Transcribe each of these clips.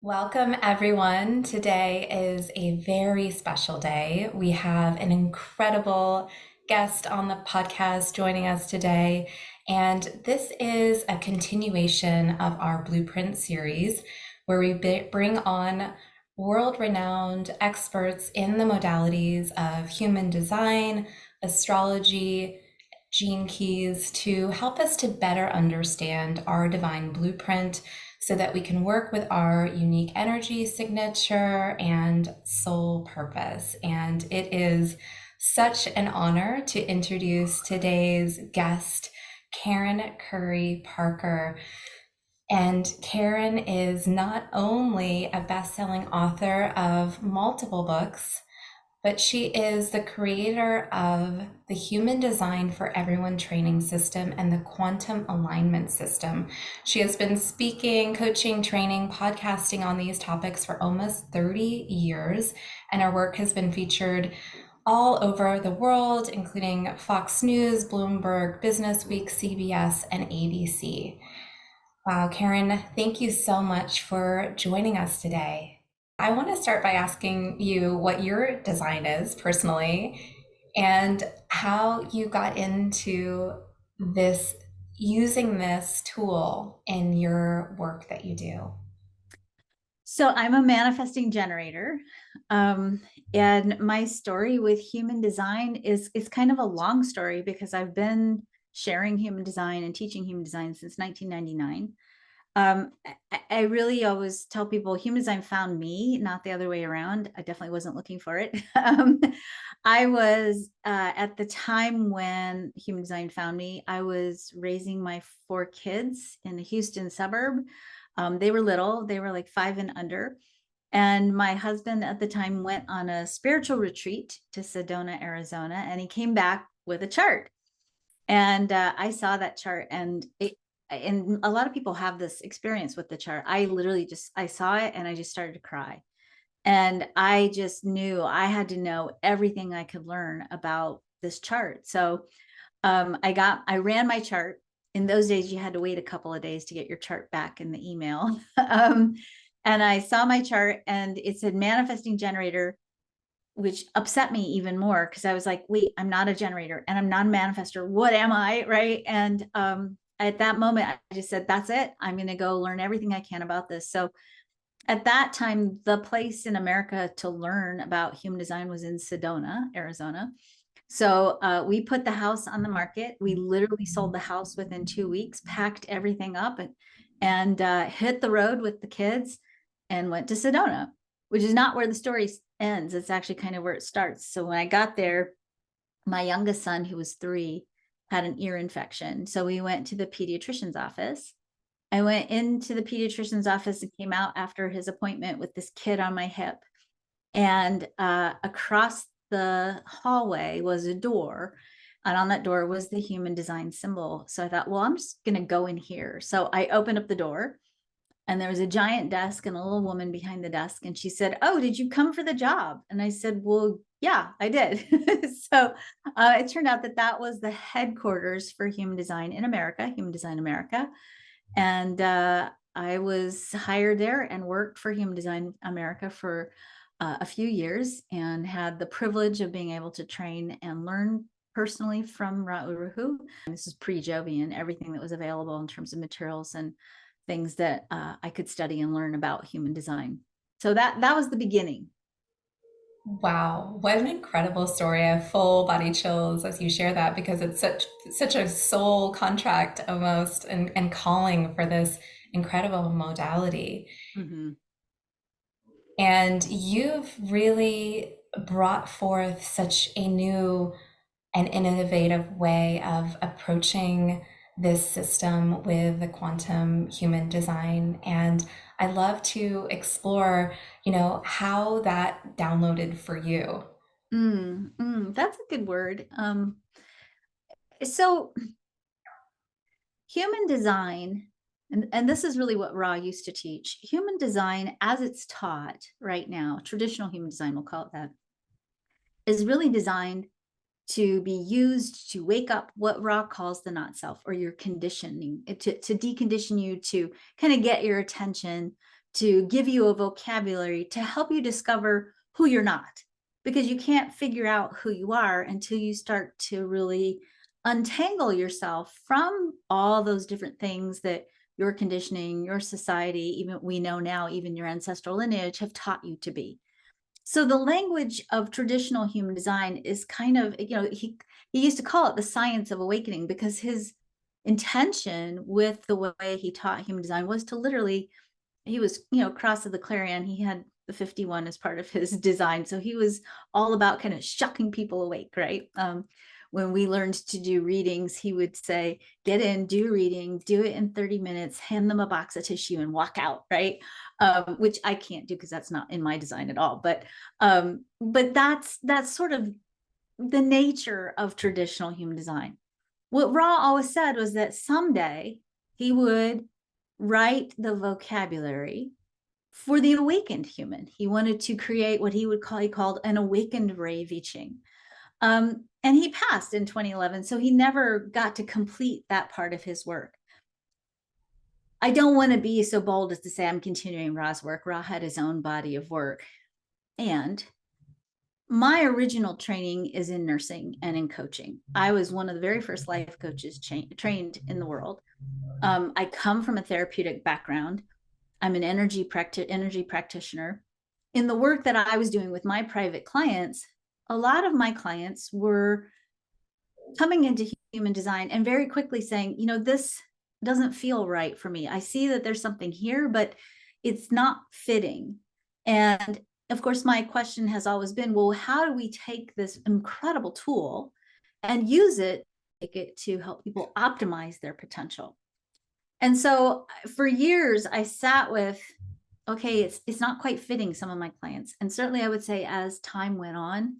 Welcome, everyone. Today is a very special day. We have an incredible guest on the podcast joining us today. And this is a continuation of our Blueprint series where we bring on world renowned experts in the modalities of human design, astrology, gene keys to help us to better understand our divine blueprint so that we can work with our unique energy signature and soul purpose. And it is such an honor to introduce today's guest, Karen Curry Parker. And Karen is not only a best-selling author of multiple books, but she is the creator of the Human Design for Everyone training system and the Quantum Alignment system. She has been speaking, coaching, training, podcasting on these topics for almost 30 years, and her work has been featured all over the world, including Fox News, Bloomberg, Businessweek, CBS, and ABC. Wow, Karen, thank you so much for joining us today. I want to start by asking you what your design is personally and how you got into this, using this tool in your work that you do. So I'm a manifesting generator. And my story with human design is kind of a long story because I've been sharing human design and teaching human design since 1999. I really always tell people human design found me, not the other way around. I definitely wasn't looking for it. I was at the time when human design found me, I was raising my 4 kids in a Houston suburb. They were little, they were like 5 and under. And my husband at the time went on a spiritual retreat to Sedona, Arizona, and he came back with a chart. And I saw that chart, and a lot of people have this experience with the chart. I literally I saw it and I just started to cry. And I just knew I had to know everything I could learn about this chart. So I ran my chart. In those days, you had to wait a couple of days to get your chart back in the email. And I saw my chart and it said manifesting generator, which upset me even more because I was like, wait, I'm not a generator and I'm not a manifester. What am I? Right. And at that moment, I just said, that's it. I'm going to go learn everything I can about this. So at that time, the place in America to learn about human design was in Sedona, Arizona. So we put the house on the market. We literally sold the house within 2 weeks, packed everything up, and hit the road with the kids and went to Sedona, which is not where the story ends. It's actually kind of where it starts. So when I got there, my youngest son, who was 3, had an ear infection. So we went to the pediatrician's office. I went into the pediatrician's office and came out after his appointment with this kid on my hip. And across the hallway was a door. And on that door was the human design symbol. So I thought, well, I'm just going to go in here. So I opened up the door and there was a giant desk and a little woman behind the desk. And she said, oh, did you come for the job? And I said, well, yeah, I did. So it turned out that that was the headquarters for human design in America, Human Design America. And I was hired there and worked for Human Design America for a few years and had the privilege of being able to train and learn personally from Ra Uru. This is pre-Jovian, everything that was available in terms of materials and things that I could study and learn about human design. So that was the beginning. Wow, what an incredible story. I have full body chills as you share that because it's such a soul contract almost and calling for this incredible modality. Mm-hmm. And you've really brought forth such a new and innovative way of approaching this system with the quantum human design. And I love to explore, how that downloaded for you. That's a good word. So human design, and this is really what Ra used to teach, human design as it's taught right now, traditional human design, we'll call it that, is really designed to be used to wake up what Ra calls the not self or your conditioning, to decondition you, to kind of get your attention to give you a vocabulary to help you discover who you're not, because you can't figure out who you are until you start to really untangle yourself from all those different things that your conditioning, your society, even we know now, even your ancestral lineage have taught you to be. So the language of traditional human design is kind of, he used to call it the science of awakening, because his intention with the way he taught human design was to literally, he was, cross of the clarion. He had the 51 as part of his design. So he was all about kind of shocking people awake, right? When we learned to do readings, he would say, get in, do reading, do it in 30 minutes, hand them a box of tissue and walk out, right? Which I can't do because that's not in my design at all. But that's sort of the nature of traditional human design. What Ra always said was that someday he would write the vocabulary for the awakened human. He wanted to create what he called an awakened Ray Viching. And he passed in 2011, so he never got to complete that part of his work. I don't want to be so bold as to say I'm continuing Ra's work. Ra had his own body of work. And my original training is in nursing and in coaching. I was one of the very first life coaches trained in the world. I come from a therapeutic background. I'm an energy practitioner. In the work that I was doing with my private clients, a lot of my clients were coming into human design and very quickly saying, this doesn't feel right for me. I see that there's something here, but it's not fitting. And of course, my question has always been, well, how do we take this incredible tool and use it to help people optimize their potential? And so for years, I sat with, okay, it's not quite fitting some of my clients. And certainly I would say as time went on,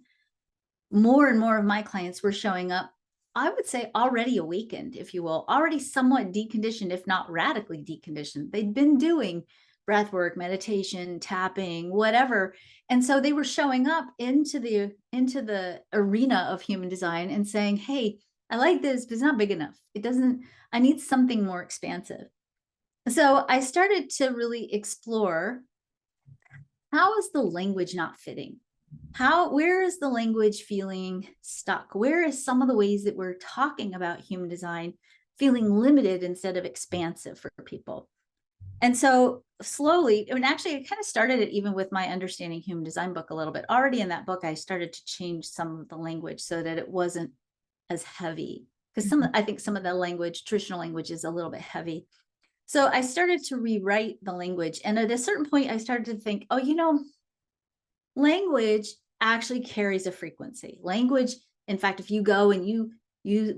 more and more of my clients were showing up, I would say already awakened, if you will, already somewhat deconditioned, if not radically deconditioned. They'd been doing breath work, meditation, tapping, whatever. And so they were showing up into the arena of human design and saying, hey, I like this, but it's not big enough. I need something more expansive. So I started to really explore, how is the language not fitting? Where is the language feeling stuck? Where is some of the ways that we're talking about human design feeling limited instead of expansive for people? And so slowly, actually, I kind of started it even with my Understanding Human Design book a little bit. Already in that book, I started to change some of the language so that it wasn't as heavy. Because I think some of the language, traditional language, is a little bit heavy. So I started to rewrite the language. And at a certain point, I started to think, language actually carries a frequency. Language, in fact, if you go and you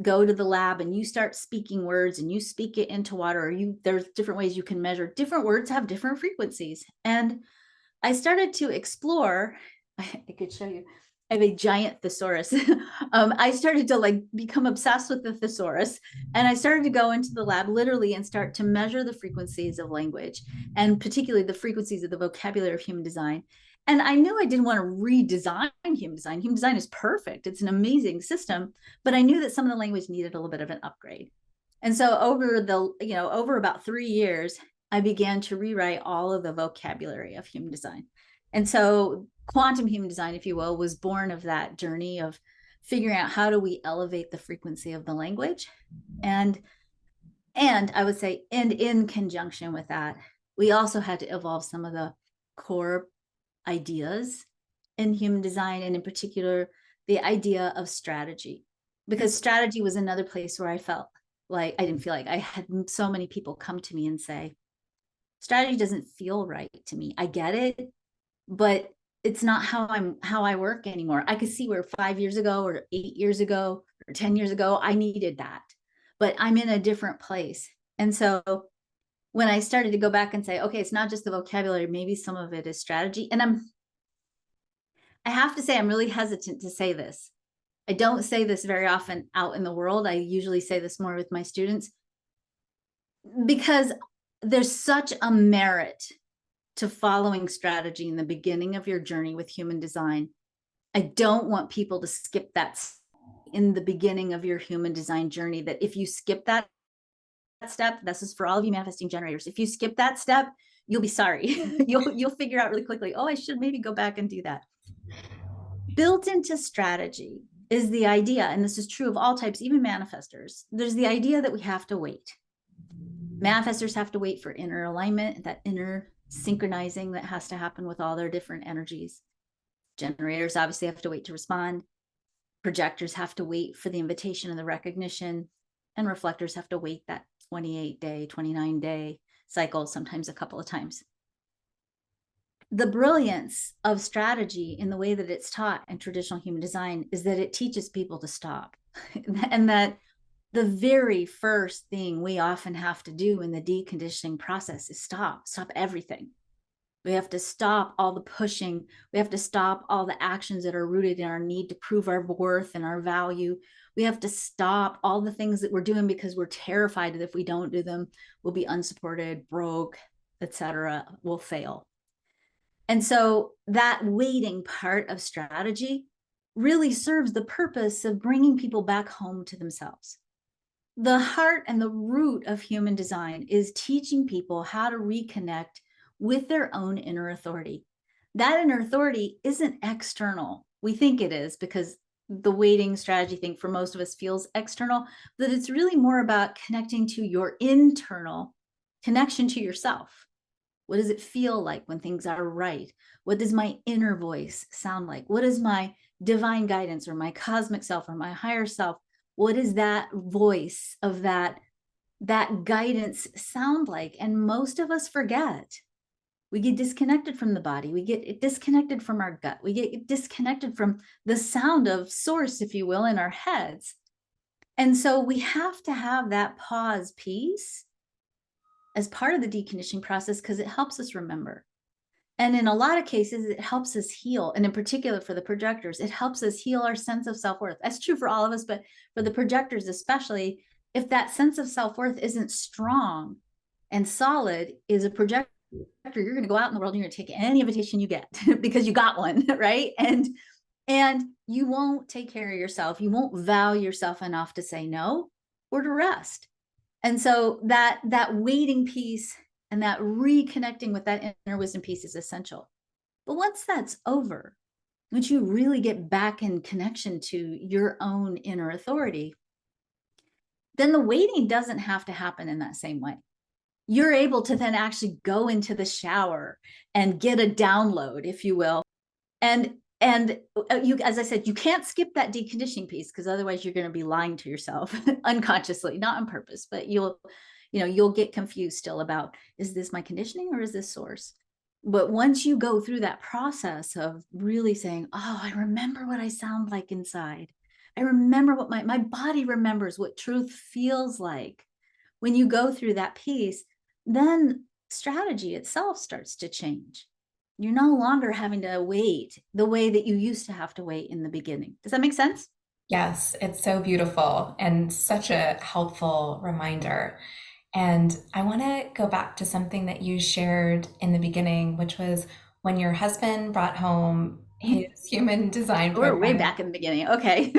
go to the lab and you start speaking words and you speak it into water, or there's different ways you can measure. Different words have different frequencies. And I started to explore, I could show you, I have a giant thesaurus. I started to become obsessed with the thesaurus, and I started to go into the lab literally and start to measure the frequencies of language, and particularly the frequencies of the vocabulary of human design. And I knew I didn't want to redesign human design. Human design is perfect. It's an amazing system, but I knew that some of the language needed a little bit of an upgrade. And so over about 3 years, I began to rewrite all of the vocabulary of human design. And so quantum human design, if you will, was born of that journey of figuring out how do we elevate the frequency of the language. And I would say, and in conjunction with that, we also had to evolve some of the core ideas in human design, and in particular, the idea of strategy. Because strategy was another place where I felt like I didn't feel like I had so many people come to me and say, strategy doesn't feel right to me. I get it, but it's not how I work anymore. I could see where 5 years ago or 8 years ago or 10 years ago, I needed that, but I'm in a different place. And so when I started to go back and say, okay, it's not just the vocabulary, maybe some of it is strategy. And I have to say, I'm really hesitant to say this. I don't say this very often out in the world. I usually say this more with my students, because there's such a merit to following strategy in the beginning of your journey with human design. I don't want people to skip that in the beginning of your human design journey, that if you skip that step, this is for all of you manifesting generators, if you skip that step, you'll be sorry. You'll figure out really quickly, oh, I should maybe go back and do that. Built into strategy is the idea, and this is true of all types, even manifestors. There's the idea that we have to wait. Manifestors have to wait for inner alignment, that inner synchronizing that has to happen with all their different energies. Generators obviously have to wait to respond. Projectors have to wait for the invitation and the recognition. And reflectors have to wait that 28-day, 29-day cycle, sometimes a couple of times. The brilliance of strategy in the way that it's taught in traditional human design is that it teaches people to stop. And that the very first thing we often have to do in the deconditioning process is stop everything. We have to stop all the pushing. We have to stop all the actions that are rooted in our need to prove our worth and our value. We have to stop all the things that we're doing because we're terrified that if we don't do them, we'll be unsupported, broke, etc., we'll fail. And so that waiting part of strategy really serves the purpose of bringing people back home to themselves. The heart and the root of human design is teaching people how to reconnect with their own inner authority. That inner authority isn't external. We think it is because the waiting strategy thing for most of us feels external, but it's really more about connecting to your internal connection to yourself. What does it feel like when things are right? What does my inner voice sound like? What is my divine guidance or my cosmic self or my higher self? What is that voice of that guidance sound like? And most of us forget. We get disconnected from the body. We get disconnected from our gut. We get disconnected from the sound of source, if you will, in our heads. And so we have to have that pause piece as part of the deconditioning process because it helps us remember. And in a lot of cases, it helps us heal. And in particular for the projectors, it helps us heal our sense of self-worth. That's true for all of us, but for the projectors especially, if that sense of self-worth isn't strong and solid, is a projector, you're going to go out in the world and you're going to take any invitation you get because you got one, right? And you won't take care of yourself. You won't value yourself enough to say no or to rest. And so that waiting piece and that reconnecting with that inner wisdom piece is essential. But once that's over, once you really get back in connection to your own inner authority, then the waiting doesn't have to happen in that same way. You're able to then actually go into the shower and get a download, if you will. And you, as I said, you can't skip that deconditioning piece because otherwise you're going to be lying to yourself unconsciously, not on purpose, but you'll get confused still about, is this my conditioning or is this source? But once you go through that process of really saying, oh, I remember what I sound like inside. I remember what my body remembers what truth feels like. When you go through that piece, then strategy itself starts to change. You're no longer having to wait the way that you used to have to wait in the beginning. Does that make sense? Yes, it's so beautiful and such a helpful reminder. And I want to go back to something that you shared in the beginning, which was when your husband brought home his human design We're way program. back in the beginning. Okay.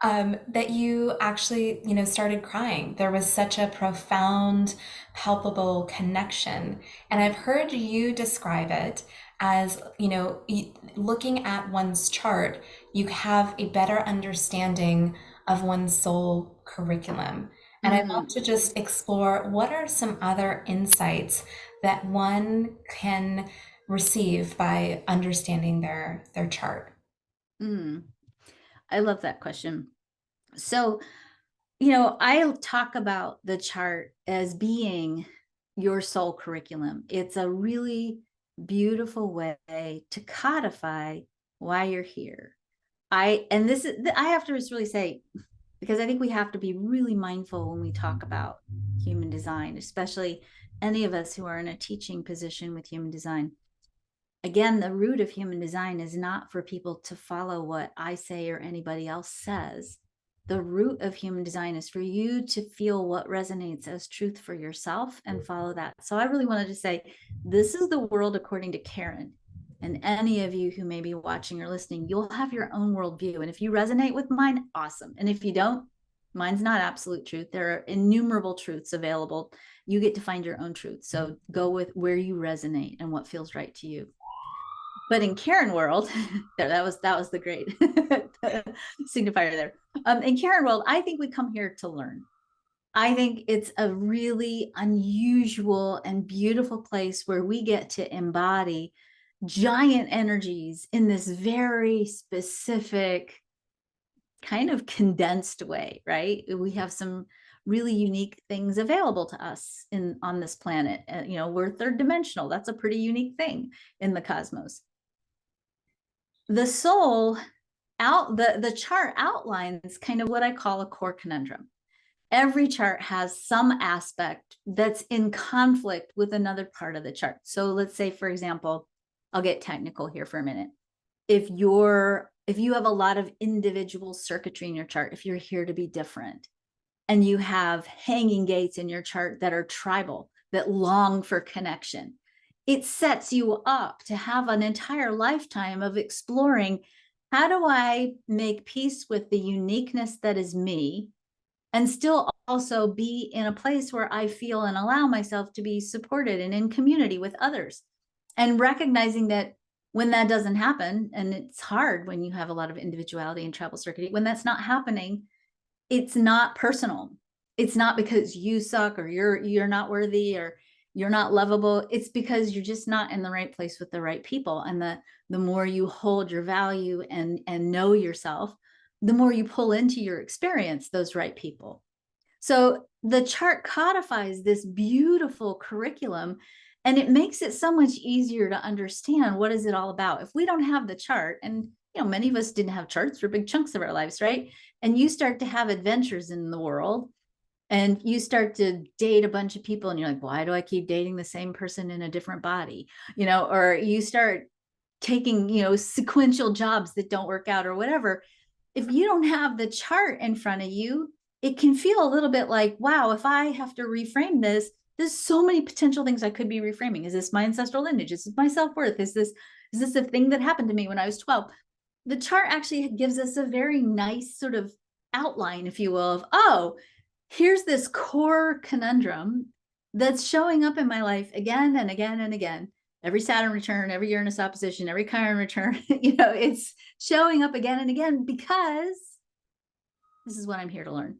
That you actually, started crying. There was such a profound, palpable connection. And I've heard you describe it as, looking at one's chart, you have a better understanding of one's soul curriculum. And I'd love to just explore what are some other insights that one can receive by understanding their chart. Mm. I love that question. So, I talk about the chart as being your soul curriculum. It's a really beautiful way to codify why you're here. I have to just really say, because I think we have to be really mindful when we talk about human design, especially any of us who are in a teaching position with human design. Again, the root of human design is not for people to follow what I say or anybody else says. The root of human design is for you to feel what resonates as truth for yourself and follow that. So I really wanted to say, this is the world according to Karen. And any of you who may be watching or listening, you'll have your own worldview. And if you resonate with mine, awesome. And if you don't, mine's not absolute truth. There are innumerable truths available. You get to find your own truth. So go with where you resonate and what feels right to you. But in Karen world, that was the great signifier there. In Karen world, I think we come here to learn. I think it's a really unusual and beautiful place where we get to embody giant energies in this very specific, kind of condensed way, right? We have some really unique things available to us on this planet. We're third dimensional. That's a pretty unique thing in the cosmos. The soul the chart outlines kind of what I call a core conundrum. Every chart has some aspect that's in conflict with another part of the chart. So let's say, for example, I'll get technical here for a minute. If you have a lot of individual circuitry in your chart, if you're here to be different, and you have hanging gates in your chart that are tribal, that long for connection, it sets you up to have an entire lifetime of exploring, how do I make peace with the uniqueness that is me and still also be in a place where I feel and allow myself to be supported and in community with others. And recognizing that when that doesn't happen, and it's hard when you have a lot of individuality and tribal circuitry, when that's not happening, it's not personal. It's not because you suck or you're not worthy or you're not lovable. It's because you're just not in the right place with the right people. And the more you hold your value and know yourself, the more you pull into your experience those right people. So the chart codifies this beautiful curriculum, and it makes it so much easier to understand what is it all about. If we don't have the chart, and many of us didn't have charts for big chunks of our lives, right? And you start to have adventures in the world, and you start to date a bunch of people, and you're like, why do I keep dating the same person in a different body? Or you start taking, sequential jobs that don't work out or whatever. If you don't have the chart in front of you, it can feel a little bit like, wow, if I have to reframe this, there's so many potential things I could be reframing. Is this my ancestral lineage? Is this my self-worth? Is this a thing that happened to me when I was 12? The chart actually gives us a very nice sort of outline, if you will, of, oh, here's this core conundrum that's showing up in my life again and again and again. Every Saturn return, every Uranus opposition, every Chiron return, it's showing up again and again because this is what I'm here to learn.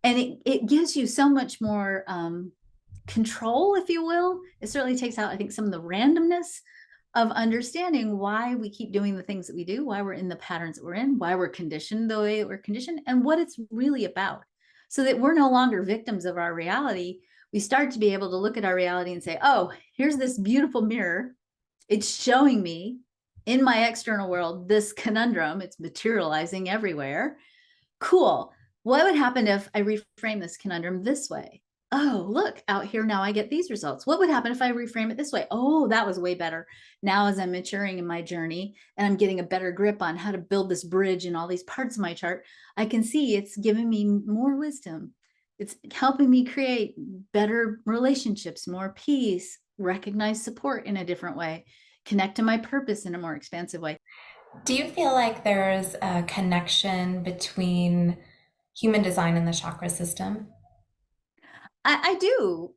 And it gives you so much more control, if you will. It certainly takes out, I think, some of the randomness of understanding why we keep doing the things that we do, why we're in the patterns that we're in, why we're conditioned the way that we're conditioned, and what it's really about. So that we're no longer victims of our reality. We start to be able to look at our reality and say, oh, here's this beautiful mirror. It's showing me in my external world this conundrum. It's materializing everywhere. Cool. What would happen if I reframe this conundrum this way? Oh, look, out here now I get these results. What would happen if I reframe it this way? Oh, that was way better. Now, as I'm maturing in my journey and I'm getting a better grip on how to build this bridge in all these parts of my chart, I can see it's giving me more wisdom. It's helping me create better relationships, more peace, recognize support in a different way, connect to my purpose in a more expansive way. Do you feel like there's a connection between human design and the chakra system? I do.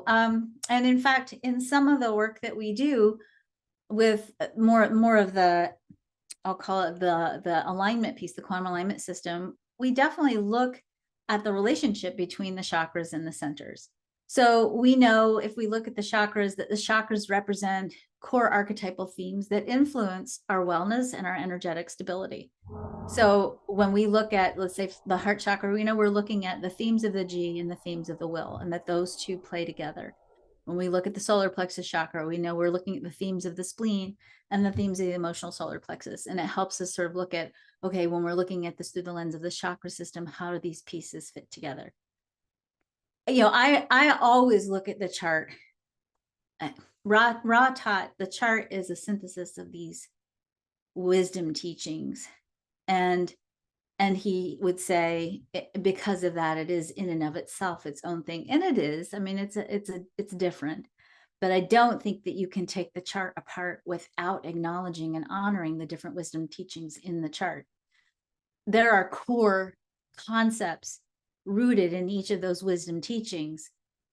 And in fact, in some of the work that we do with more of the, I'll call it the alignment piece, the quantum alignment system, we definitely look at the relationship between the chakras and the centers. So we know, if we look at the chakras, that the chakras represent core archetypal themes that influence our wellness and our energetic stability. So when we look at, let's say, the heart chakra, we know we're looking at the themes of the G and the themes of the will, and that those two play together. When we look at the solar plexus chakra, we know we're looking at the themes of the spleen and the themes of the emotional solar plexus. And it helps us sort of look at, okay, when we're looking at this through the lens of the chakra system, how do these pieces fit together? I always look at the chart. Ra taught the chart is a synthesis of these wisdom teachings. And he would say, because of that, it is in and of itself its own thing. And it is. I mean, it's different. But I don't think that you can take the chart apart without acknowledging and honoring the different wisdom teachings in the chart. There are core concepts rooted in each of those wisdom teachings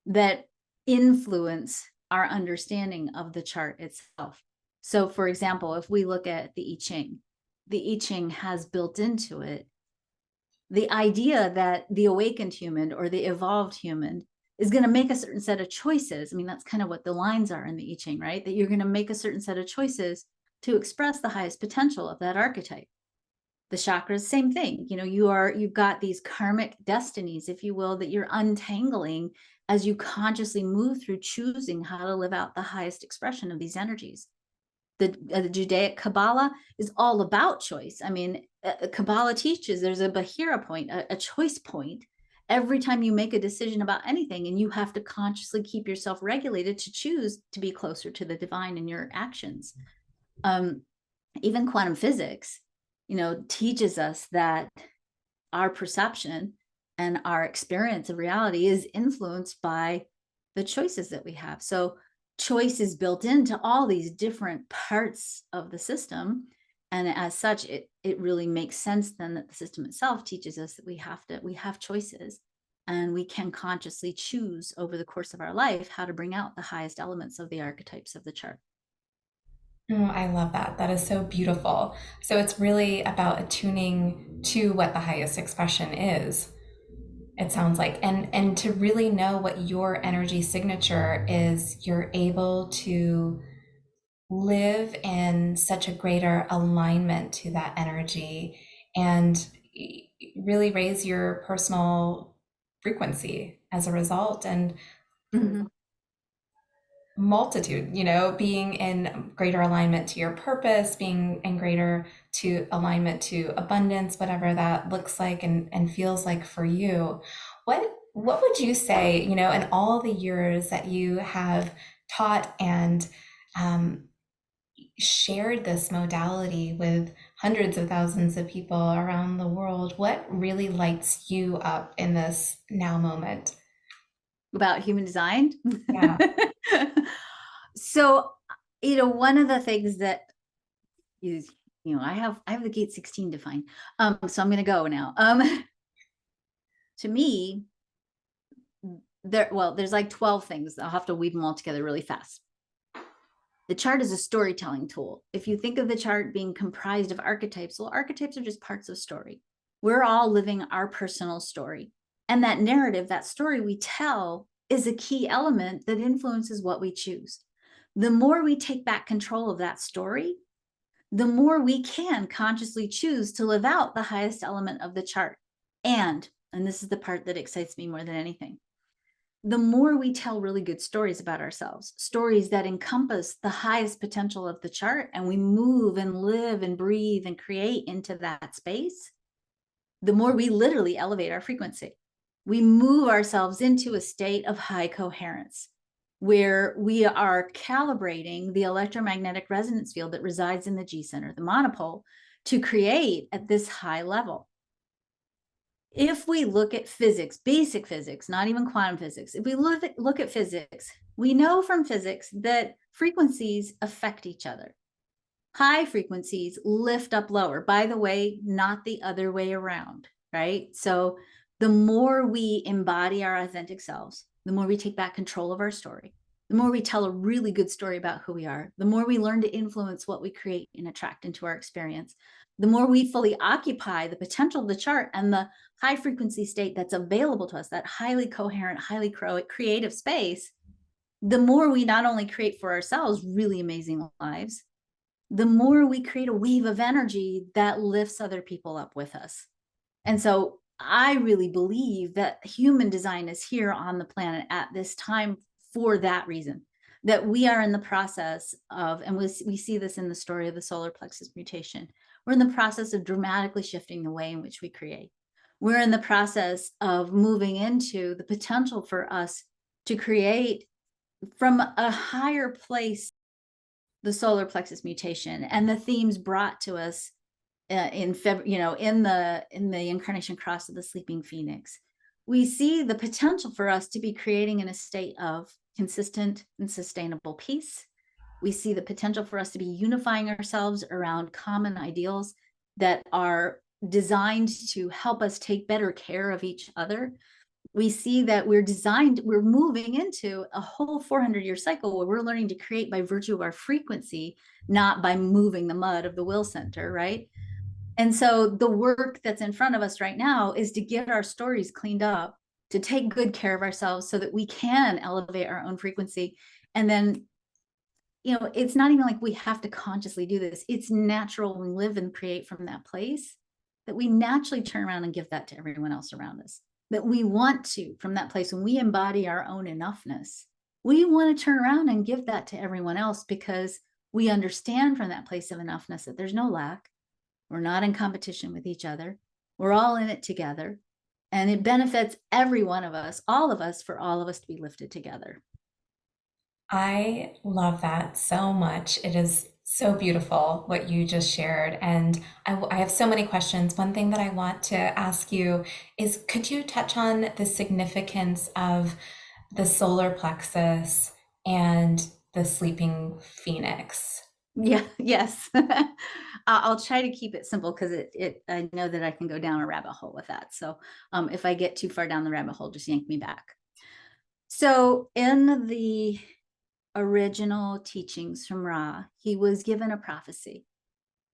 that influence our understanding of the chart itself. So, for example, if we look at the I Ching has built into it the idea that the awakened human or the evolved human is going to make a certain set of choices. I mean, that's kind of what the lines are in the I Ching, right? That you're going to make a certain set of choices to express the highest potential of that archetype. The chakras, same thing. You know, you've got these karmic destinies, if you will, that you're untangling as you consciously move through choosing how to live out the highest expression of these energies. The Judaic Kabbalah is all about choice. I mean, Kabbalah teaches there's a Bahira point, a choice point every time you make a decision about anything, and you have to consciously keep yourself regulated to choose to be closer to the divine in your actions. Even quantum physics, you know, teaches us that our perception and our experience of reality is influenced by the choices that we have. So choice is built into all these different parts of the system. And as such, it really makes sense then that the system itself teaches us that we have choices, and we can consciously choose over the course of our life how to bring out the highest elements of the archetypes of the chart. Oh, I love that. That is so beautiful. So it's really about attuning to what the highest expression is. It sounds like, and to really know what your energy signature is, you're able to live in such a greater alignment to that energy and really raise your personal frequency as a result. And Mhm. multitude, being in greater alignment to your purpose, being in greater to alignment to abundance, whatever that looks like and feels like for you. What would you say, in all the years that you have taught and shared this modality with hundreds of thousands of people around the world, what really lights you up in this now moment? About human design. Yeah. So, one of the things that is, I have the gate 16 defined. So I'm going to go now. To me, there's like 12 things. I'll have to weave them all together really fast. The chart is a storytelling tool. If you think of the chart being comprised of archetypes, well, archetypes are just parts of story. We're all living our personal story. And that narrative, that story we tell, is a key element that influences what we choose. The more we take back control of that story, the more we can consciously choose to live out the highest element of the chart. And this is the part that excites me more than anything, the more we tell really good stories about ourselves, stories that encompass the highest potential of the chart, and we move and live and breathe and create into that space, the more we literally elevate our frequency. We move ourselves into a state of high coherence where we are calibrating the electromagnetic resonance field that resides in the G center, the monopole, to create at this high level. If we look at physics, basic physics, not even quantum physics, if we look at physics, we know from physics that frequencies affect each other. High frequencies lift up lower. By the way, not the other way around, right? So the more we embody our authentic selves, the more we take back control of our story, the more we tell a really good story about who we are, the more we learn to influence what we create and attract into our experience, the more we fully occupy the potential of the chart and the high frequency state that's available to us, that highly coherent, highly creative space, the more we not only create for ourselves really amazing lives, the more we create a wave of energy that lifts other people up with us. And so I really believe that human design is here on the planet at this time for that reason, that we are in the process of, and we see this in the story of the solar plexus mutation, we're in the process of dramatically shifting the way in which we create. We're in the process of moving into the potential for us to create from a higher place the solar plexus mutation and the themes brought to us in February, in the incarnation cross of the sleeping phoenix. We see the potential for us to be creating in a state of consistent and sustainable peace. We see the potential for us to be unifying ourselves around common ideals that are designed to help us take better care of each other. we see that we're moving into a whole 400-year cycle where we're learning to create by virtue of our frequency, not by moving the mud of the will center, right? And so the work that's in front of us right now is to get our stories cleaned up, to take good care of ourselves so that we can elevate our own frequency. And then, it's not even like we have to consciously do this. It's natural when we live and create from that place that we naturally turn around and give that to everyone else around us. That we want to, from that place, when we embody our own enoughness, we want to turn around and give that to everyone else because we understand from that place of enoughness that there's no lack. We're not in competition with each other. We're all in it together. And it benefits every one of us, all of us, for all of us to be lifted together. I love that so much. It is so beautiful what you just shared. And I have so many questions. One thing that I want to ask you is could you touch on the significance of the solar plexus and the sleeping phoenix? Yeah, yes. I'll try to keep it simple because I know that I can go down a rabbit hole with that. So if I get too far down the rabbit hole, just yank me back. So in the original teachings from Ra, he was given a prophecy.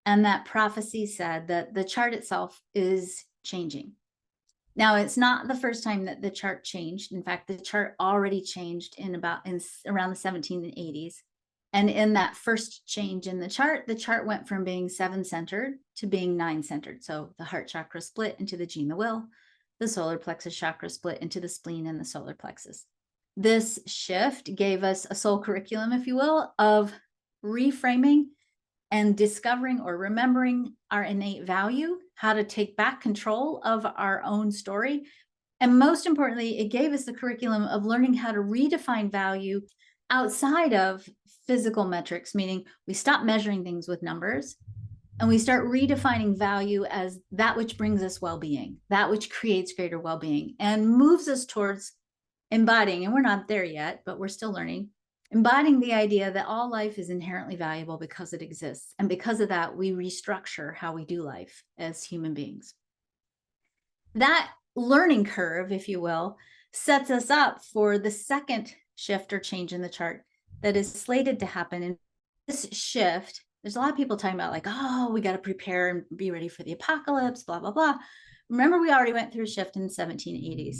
And that prophecy said that the chart itself is changing. Now, it's not the first time that the chart changed. In fact, the chart already changed in around the 1780s. And in that first change in the chart went from being 7-centered to being 9-centered. So the heart chakra split into the Jima will, the solar plexus chakra split into the spleen and the solar plexus. This shift gave us a soul curriculum, if you will, of reframing and discovering or remembering our innate value, how to take back control of our own story. And most importantly, it gave us the curriculum of learning how to redefine value outside of physical metrics, meaning we stop measuring things with numbers and we start redefining value as that which brings us well-being, that which creates greater well-being and moves us towards embodying, and we're not there yet, but we're still learning, embodying the idea that all life is inherently valuable because it exists. And because of that, we restructure how we do life as human beings. That learning curve, if you will, sets us up for the second shift or change in the chart that is slated to happen. In this shift, there's a lot of people talking about like, oh, we got to prepare and be ready for the apocalypse, blah, blah, blah. Remember, we already went through a shift in the 1780s.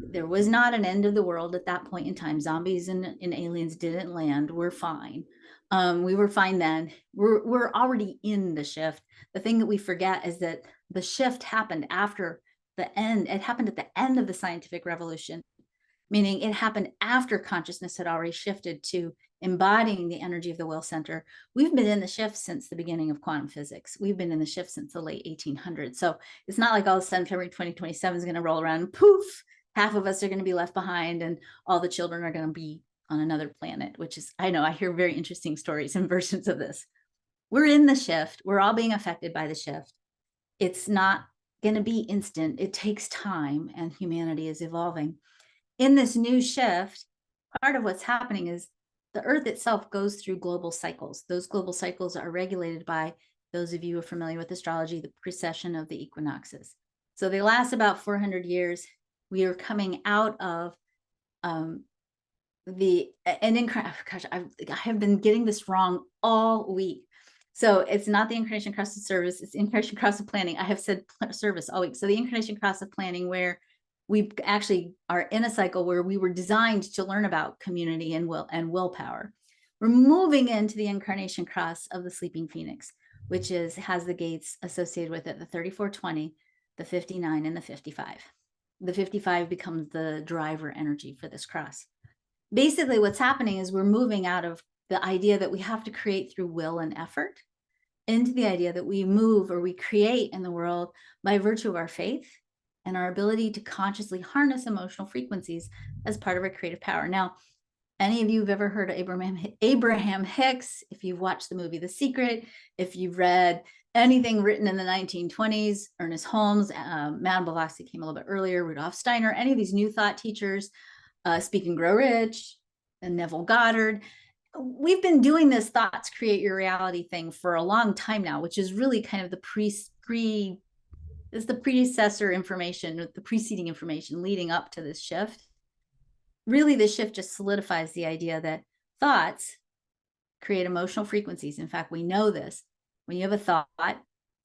There was not an end of the world at that point in time. Zombies and aliens didn't land. We're fine. We were fine then. We're already in the shift. The thing that we forget is that the shift happened after the end. It happened at the end of the scientific revolution, meaning it happened after consciousness had already shifted to embodying the energy of the will center. We've been in the shift since the beginning of quantum physics. We've been in the shift since the late 1800s. So it's not like all of a sudden February 2027 is going to roll around and poof, half of us are going to be left behind and all the children are going to be on another planet, which is, I know, I hear very interesting stories and versions of this. We're in the shift. We're all being affected by the shift. It's not going to be instant. It takes time and humanity is evolving. In this new shift, part of what's happening is the earth itself goes through global cycles. Those global cycles are regulated by, those of you who are familiar with astrology, the precession of the equinoxes. So they last about 400 years. We are coming out of gosh, I have been getting this wrong all week. So it's not the incarnation cross of service, it's the incarnation cross of planning. I have said service all week. So the incarnation cross of planning, where we actually are in a cycle where we were designed to learn about community and willpower. We're moving into the incarnation cross of the sleeping phoenix, which has the gates associated with it, the 3420, the 59, and the 55. The 55 becomes the driver energy for this cross. Basically, what's happening is we're moving out of the idea that we have to create through will and effort into the idea that we move or we create in the world by virtue of our faith and our ability to consciously harness emotional frequencies as part of our creative power. Now, any of you have ever heard of Abraham Hicks, if you've watched the movie The Secret, if you've read anything written in the 1920s, Ernest Holmes, Madame Blavatsky came a little bit earlier, Rudolf Steiner, any of these new thought teachers, Speak and Grow Rich, and Neville Goddard. We've been doing this thoughts create your reality thing for a long time now, which is really kind of the is the predecessor information, the preceding information leading up to this shift. Really, the shift just solidifies the idea that thoughts create emotional frequencies. In fact, we know this. When you have a thought,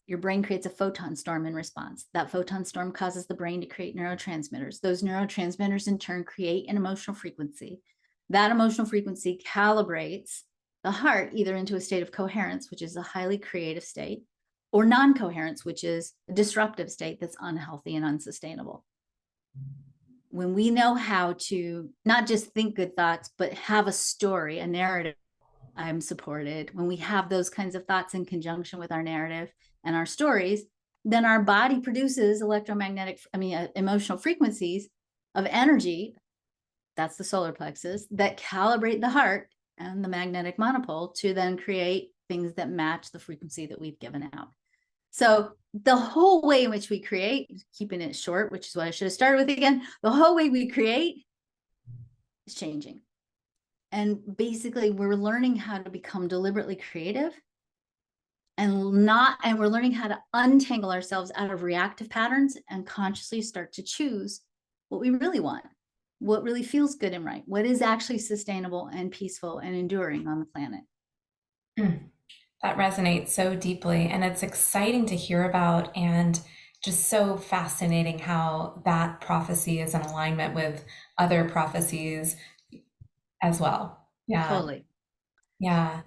your brain creates a photon storm in response. That photon storm causes the brain to create neurotransmitters. Those neurotransmitters in turn create an emotional frequency. That emotional frequency calibrates the heart either into a state of coherence, which is a highly creative state, or non-coherence, which is a disruptive state that's unhealthy and unsustainable. When we know how to not just think good thoughts, but have a story, a narrative, I'm supported, when we have those kinds of thoughts in conjunction with our narrative and our stories, then our body produces emotional frequencies of energy. That's the solar plexus that calibrate the heart and the magnetic monopole to then create things that match the frequency that we've given out. So the whole way in which we create, keeping it short, which is what I should have started with again, the whole way we create is changing. And basically, we're learning how to become deliberately creative and we're learning how to untangle ourselves out of reactive patterns and consciously start to choose what we really want, what really feels good and right, what is actually sustainable and peaceful and enduring on the planet. Mm, that resonates so deeply, and it's exciting to hear about, and just so fascinating how that prophecy is in alignment with other prophecies as well. Yeah. Totally. Yeah.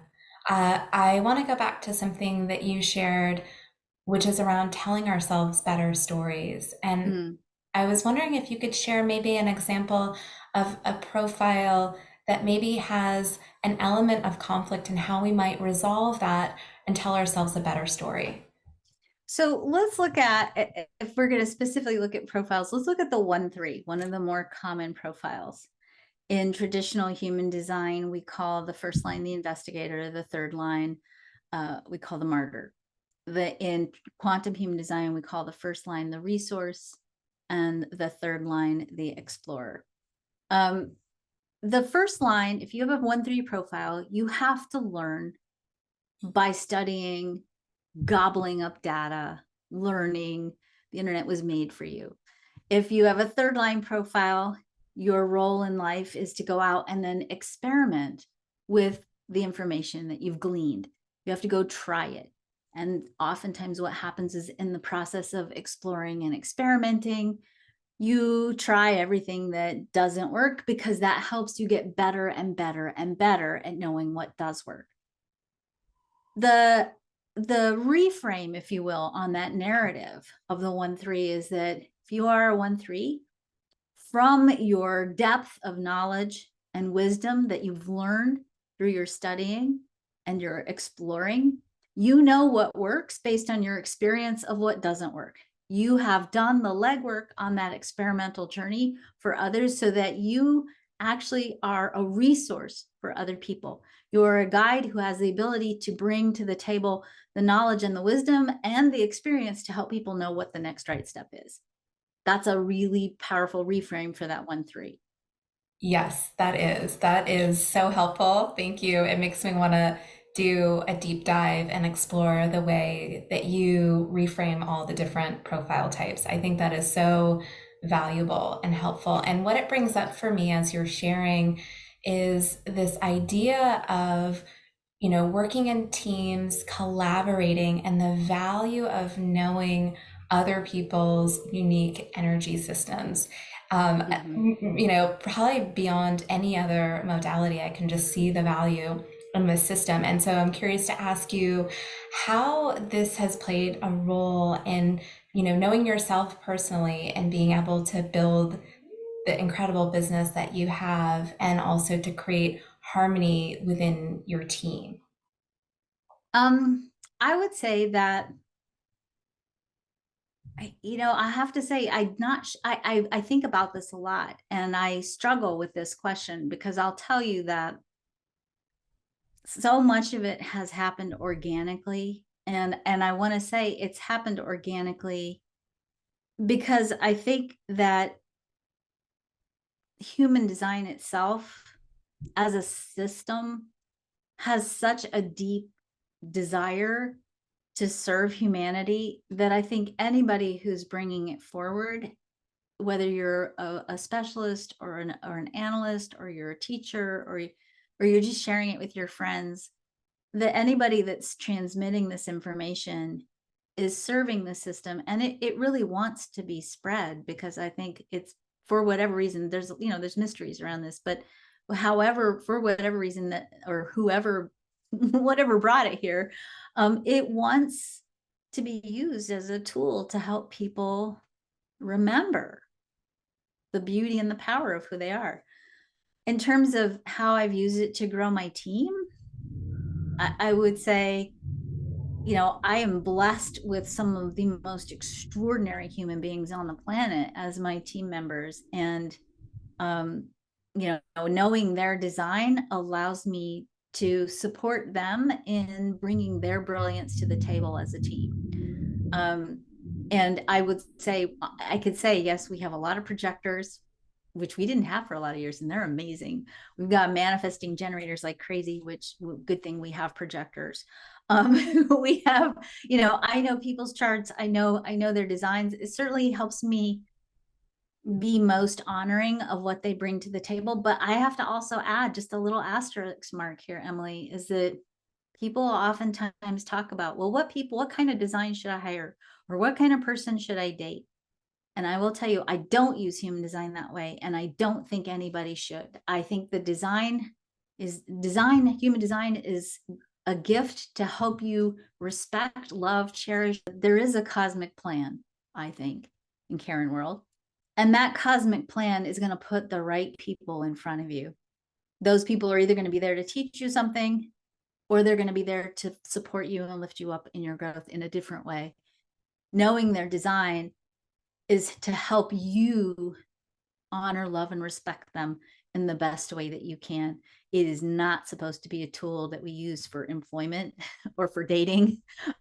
I want to go back to something that you shared, which is around telling ourselves better stories. And Mm. I was wondering if you could share maybe an example of a profile that maybe has an element of conflict and how we might resolve that and tell ourselves a better story. So let's look at, if we're going to specifically look at profiles, let's look at the 1-3, one of the more common profiles. In traditional human design, we call the first line the investigator, the third line we call the martyr. In quantum human design, we call the first line the resource, and the third line the explorer. The first line, if you have a 1-3 profile, you have to learn by studying, gobbling up data, learning. The internet was made for you. If you have a third line profile, your role in life is to go out and then experiment with the information that you've gleaned. You have to go try it. And oftentimes, what happens is in the process of exploring and experimenting, you try everything that doesn't work because that helps you get better and better and better at knowing what does work. The reframe, if you will, on that narrative of the 1-3 is that if you are a 1-3, from your depth of knowledge and wisdom that you've learned through your studying and your exploring, you know what works based on your experience of what doesn't work. You have done the legwork on that experimental journey for others so that you actually are a resource for other people. You're a guide who has the ability to bring to the table the knowledge and the wisdom and the experience to help people know what the next right step is. That's a really powerful reframe for that 1-3. Yes, that is. That is so helpful. Thank you. It makes me want to do a deep dive and explore the way that you reframe all the different profile types. I think that is so valuable and helpful. And what it brings up for me as you're sharing is this idea of, working in teams, collaborating, and the value of knowing other people's unique energy systems. Mm-hmm. Probably beyond any other modality, I can just see the value in this system. And so I'm curious to ask you how this has played a role in, knowing yourself personally and being able to build the incredible business that you have, and also to create harmony within your team. I would say that I have to say I think about this a lot and I struggle with this question because I'll tell you that so much of it has happened organically, and I want to say it's happened organically because I think that human design itself as a system has such a deep desire to serve humanity that I think anybody who's bringing it forward, whether you're a specialist or an analyst, or you're a teacher, or you're just sharing it with your friends, that anybody that's transmitting this information is serving the system, and it really wants to be spread, because I think it's, for whatever reason, there's mysteries around this, but however, for whatever reason, that, or whoever whatever brought it here, it wants to be used as a tool to help people remember the beauty and the power of who they are. In terms of how I've used it to grow my team, I would say, I am blessed with some of the most extraordinary human beings on the planet as my team members. And, knowing their design allows me to support them in bringing their brilliance to the table as a team. And I could say, yes, we have a lot of projectors, which we didn't have for a lot of years, and they're amazing. We've got manifesting generators like crazy, which good thing we have projectors. We have, I know people's charts. I know their designs. It certainly helps me be most honoring of what they bring to the table. But I have to also add just a little asterisk mark here, Emily, is that people oftentimes talk about, well, what kind of design should I hire? Or what kind of person should I date? And I will tell you, I don't use human design that way. And I don't think anybody should. I think the human design is a gift to help you respect, love, cherish. There is a cosmic plan, I think, in Karen world. And that cosmic plan is going to put the right people in front of you. Those people are either going to be there to teach you something, or they're going to be there to support you and lift you up in your growth in a different way. Knowing their design is to help you honor, love, and respect them in the best way that you can. It is not supposed to be a tool that we use for employment or for dating.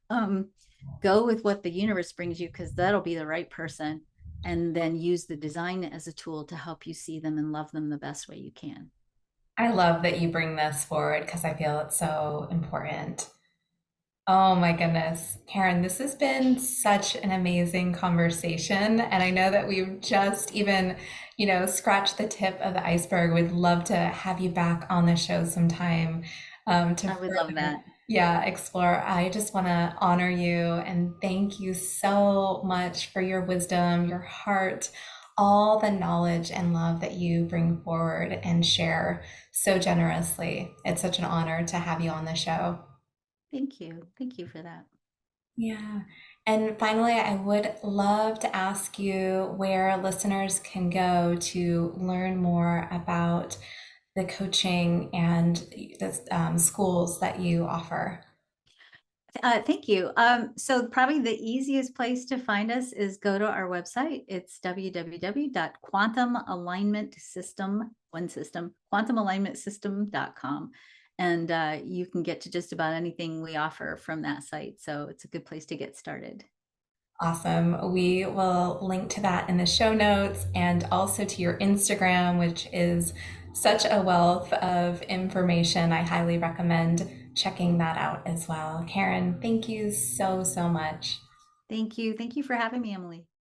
Go with what the universe brings you, because that'll be the right person. And then use the design as a tool to help you see them and love them the best way you can. I love that you bring this forward because I feel it's so important. Oh my goodness. Karen, this has been such an amazing conversation. And I know that we've just even, scratched the tip of the iceberg. We'd love to have you back on the show sometime to I would love further, that. yeah, explore. I just want to honor you and thank you so much for your wisdom, your heart, all the knowledge and love that you bring forward and share so generously. It's such an honor to have you on the show. Thank you. Thank you for that. Yeah. And finally, I would love to ask you where listeners can go to learn more about the coaching and the schools that you offer. Thank you. So probably the easiest place to find us is go to our website. It's quantumalignmentsystem.com. And you can get to just about anything we offer from that site. So it's a good place to get started. Awesome. We will link to that in the show notes and also to your Instagram, which is such a wealth of information. I highly recommend checking that out as well. Karen, thank you so, so much. Thank you. Thank you for having me, Emily.